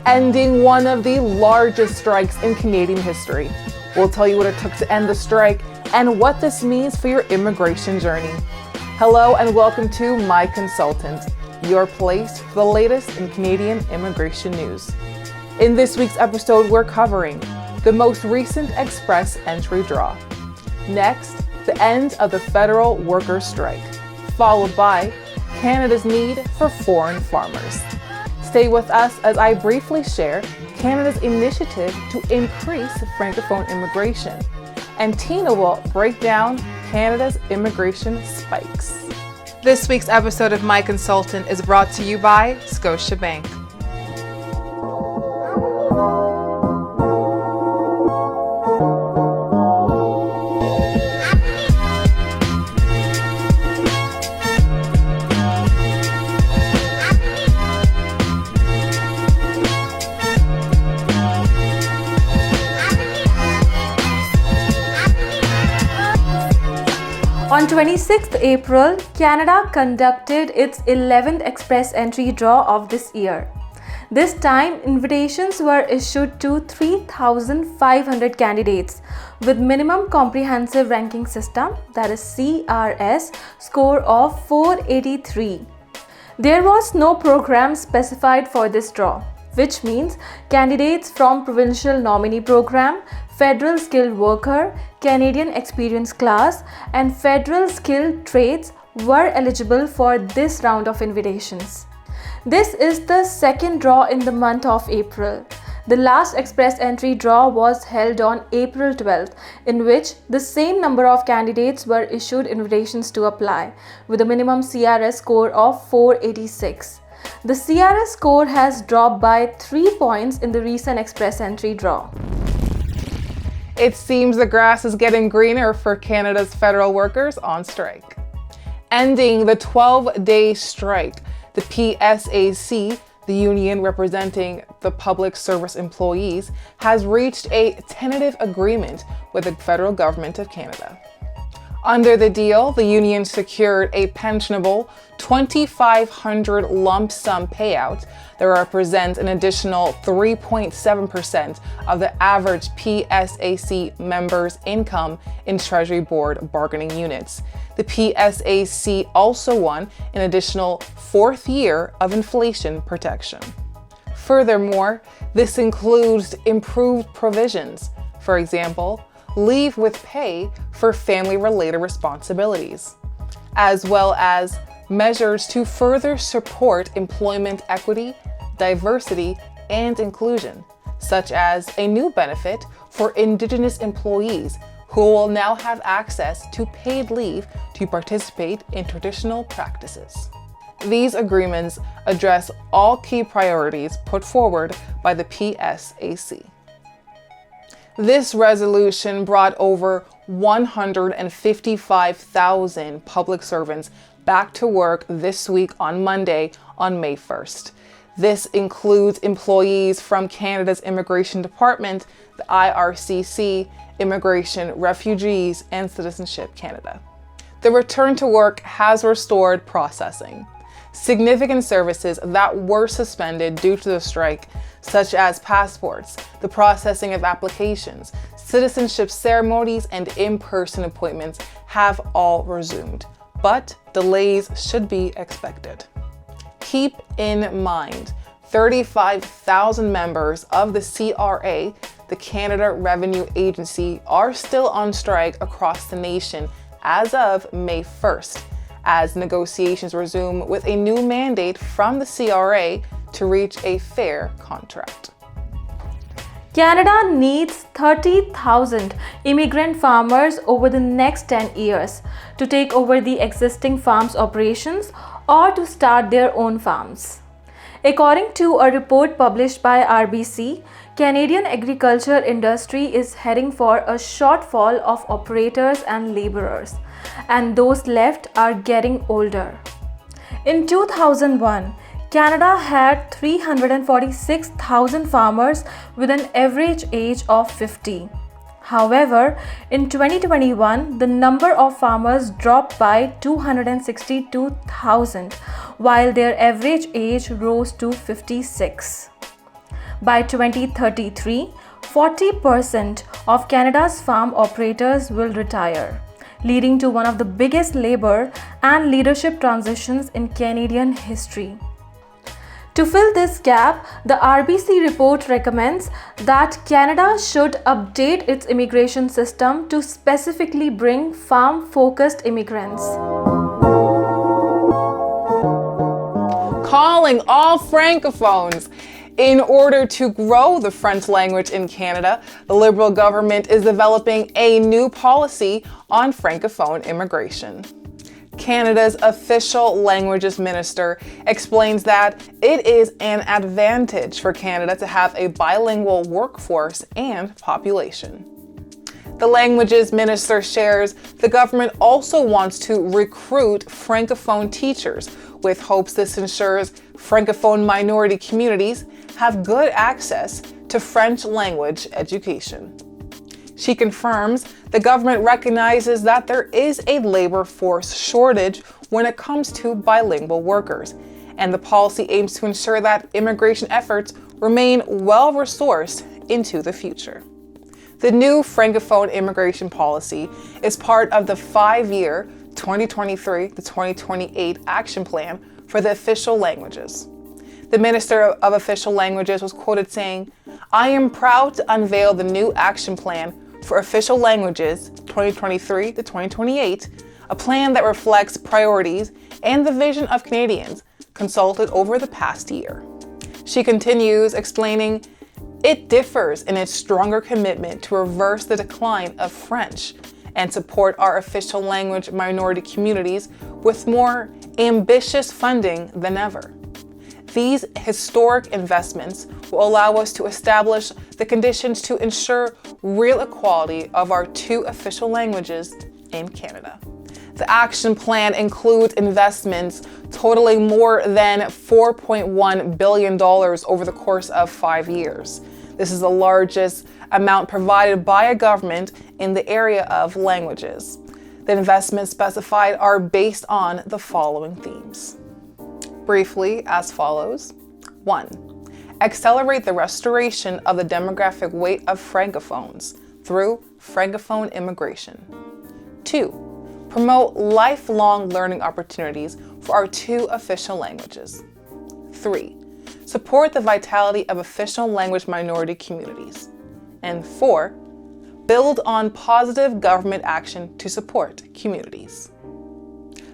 ending one of the largest strikes in Canadian history. We'll tell you what it took to end the strike and what this means for your immigration journey. Hello and welcome to My Consultant, your place for the latest in Canadian immigration news. In this week's episode, we're covering the most recent ExpressEntry Draw. Next, the end of the federal workers' strike, followed by Canada's need for foreign farmers. Stay with us as I briefly share Canada's initiative to increase Francophone immigration, and Tina will break down Canada's immigration spikes. This week's episode of My Consultant is brought to you by Scotiabank. On 26th April, Canada conducted its 11th ExpressEntry Draw of this year. This time, invitations were issued to 3,500 candidates with minimum comprehensive ranking system, that is CRS, score of 483. There was no program specified for this draw, which means candidates from Provincial Nominee Program, Federal Skilled Worker, Canadian Experience Class, and Federal Skilled Trades were eligible for this round of invitations. This is the second draw in the month of April. The last ExpressEntry Draw was held on April 12th, in which the same number of candidates were issued invitations to apply, with a minimum CRS score of 486. The CRS score has dropped by 3 points in the recent ExpressEntry Draw. It seems the grass is getting greener for Canada's federal workers on strike. Ending the 12-day strike, the PSAC, the union representing the public service employees, has reached a tentative agreement with the federal government of Canada. Under the deal, the union secured a pensionable $2,500 lump sum payout that represents an additional 3.7% of the average PSAC members' income in Treasury Board bargaining units. The PSAC also won an additional fourth year of inflation protection. Furthermore, this includes improved provisions. For example, leave with pay for family-related responsibilities, as well as measures to further support employment equity, diversity, and inclusion, such as a new benefit for Indigenous employees who will now have access to paid leave to participate in traditional practices. These agreements address all key priorities put forward by the PSAC. This resolution brought over 155,000 public servants back to work this week on Monday, on May 1st. This includes employees from Canada's Immigration Department, the IRCC, Immigration, Refugees, and Citizenship Canada. The return to work has restored processing. Significant services that were suspended due to the strike, such as passports, the processing of applications, citizenship ceremonies, and in-person appointments, have all resumed, but delays should be expected. Keep in mind, 35,000 members of the CRA, the Canada Revenue Agency, are still on strike across the nation as of May 1st. As negotiations resume with a new mandate from the CRA to reach a fair contract. Canada needs 30,000 immigrant farmers over the next 10 years to take over the existing farms' operations or to start their own farms. According to a report published by RBC, Canadian agriculture industry is heading for a shortfall of operators and laborers, and those left are getting older. In 2001, Canada had 346,000 farmers with an average age of 50. However, in 2021, the number of farmers dropped by 262,000, while their average age rose to 56. By 2033, 40% of Canada's farm operators will retire, leading to one of the biggest labor and leadership transitions in Canadian history. To fill this gap, the RBC report recommends that Canada should update its immigration system to specifically bring farm-focused immigrants. Calling all Francophones. In order to grow the French language in Canada, the Liberal government is developing a new policy on Francophone immigration. Canada's official languages minister explains that it is an advantage for Canada to have a bilingual workforce and population. The languages minister shares the government also wants to recruit Francophone teachers, with hopes this ensures Francophone minority communities have good access to French language education. She confirms the government recognizes that there is a labor force shortage when it comes to bilingual workers, and the policy aims to ensure that immigration efforts remain well-resourced into the future. The new Francophone immigration policy is part of the 5-year 2023 to 2028 action plan for the official languages. The Minister of Official Languages was quoted saying, "I am proud to unveil the new action plan for official languages 2023 to 2028, a plan that reflects priorities and the vision of Canadians consulted over the past year." She continues explaining, "It differs in its stronger commitment to reverse the decline of French and support our official language minority communities with more ambitious funding than ever. These historic investments will allow us to establish the conditions to ensure real equality of our two official languages in Canada." The action plan includes investments totaling more than $4.1 billion over the course of 5 years. This is the largest amount provided by a government in the area of languages. The investments specified are based on the following themes. Briefly, as follows. 1. Accelerate the restoration of the demographic weight of Francophones through Francophone immigration. 2. Promote lifelong learning opportunities for our two official languages. 3. Support the vitality of official language minority communities. And 4. Build on positive government action to support communities.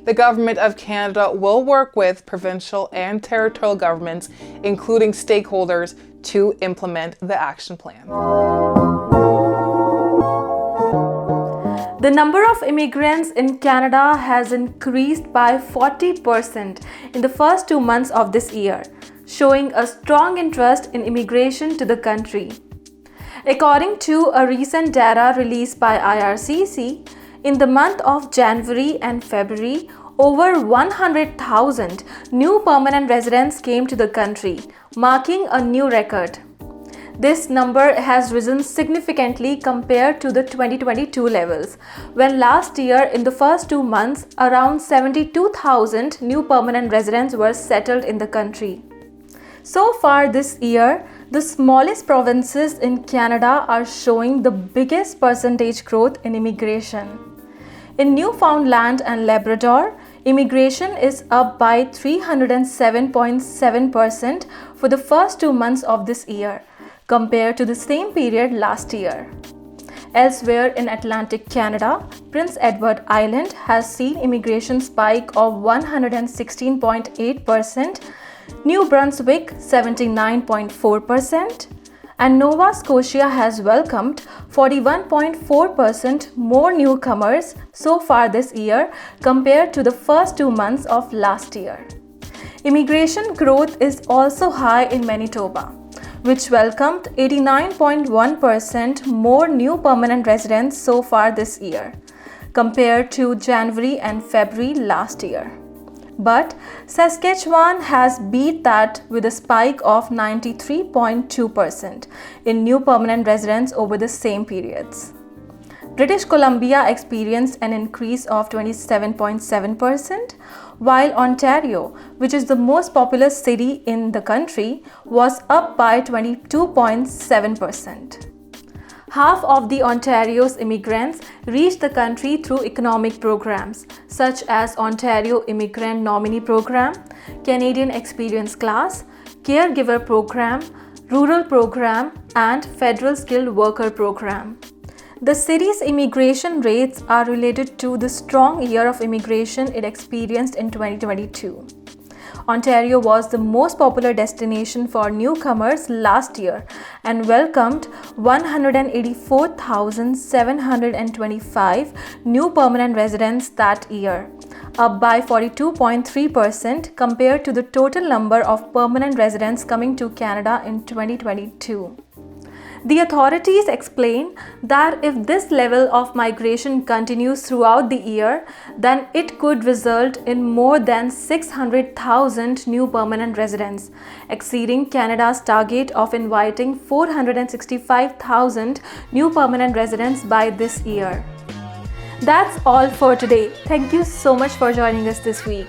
The Government of Canada will work with provincial and territorial governments, including stakeholders, to implement the action plan. The number of immigrants in Canada has increased by 40% in the first 2 months of this year, showing a strong interest in immigration to the country. According to a recent data released by IRCC, in the month of January and February, over 100,000 new permanent residents came to the country, marking a new record. This number has risen significantly compared to the 2022 levels, when last year in the first 2 months, around 72,000 new permanent residents were settled in the country. So far this year, the smallest provinces in Canada are showing the biggest percentage growth in immigration. In Newfoundland and Labrador, immigration is up by 307.7% for the first 2 months of this year, compared to the same period last year. Elsewhere in Atlantic Canada, Prince Edward Island has seen immigration spike of 116.8%, New Brunswick 79.4%, and Nova Scotia has welcomed 41.4% more newcomers so far this year compared to the first 2 months of last year. Immigration growth is also high in Manitoba, which welcomed 89.1% more new permanent residents so far this year, compared to January and February last year. But Saskatchewan has beat that with a spike of 93.2% in new permanent residents over the same periods. British Columbia experienced an increase of 27.7%, while Ontario, which is the most populous city in the country, was up by 22.7%. Half of the Ontario's immigrants reached the country through economic programs such as Ontario Immigrant Nominee Program, Canadian Experience Class, Caregiver Program, Rural Program, and Federal Skilled Worker Program. The city's immigration rates are related to the strong year of immigration it experienced in 2022. Ontario was the most popular destination for newcomers last year and welcomed 184,725 new permanent residents that year, up by 42.3% compared to the total number of permanent residents coming to Canada in 2022. The authorities explain that if this level of migration continues throughout the year, then it could result in more than 600,000 new permanent residents, exceeding Canada's target of inviting 465,000 new permanent residents by this year. That's all for today. Thank you so much for joining us this week.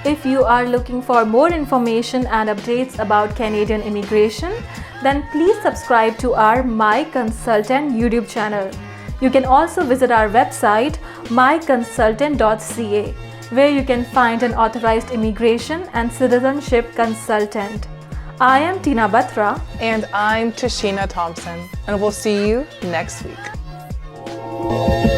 If you are looking for more information and updates about Canadian immigration, then please subscribe to our My Consultant YouTube channel. You can also visit our website MyConsultant.ca, where you can find an authorized immigration and citizenship consultant. I am Tina Batra. And I'm Tashina Thompson, and we'll see you next week.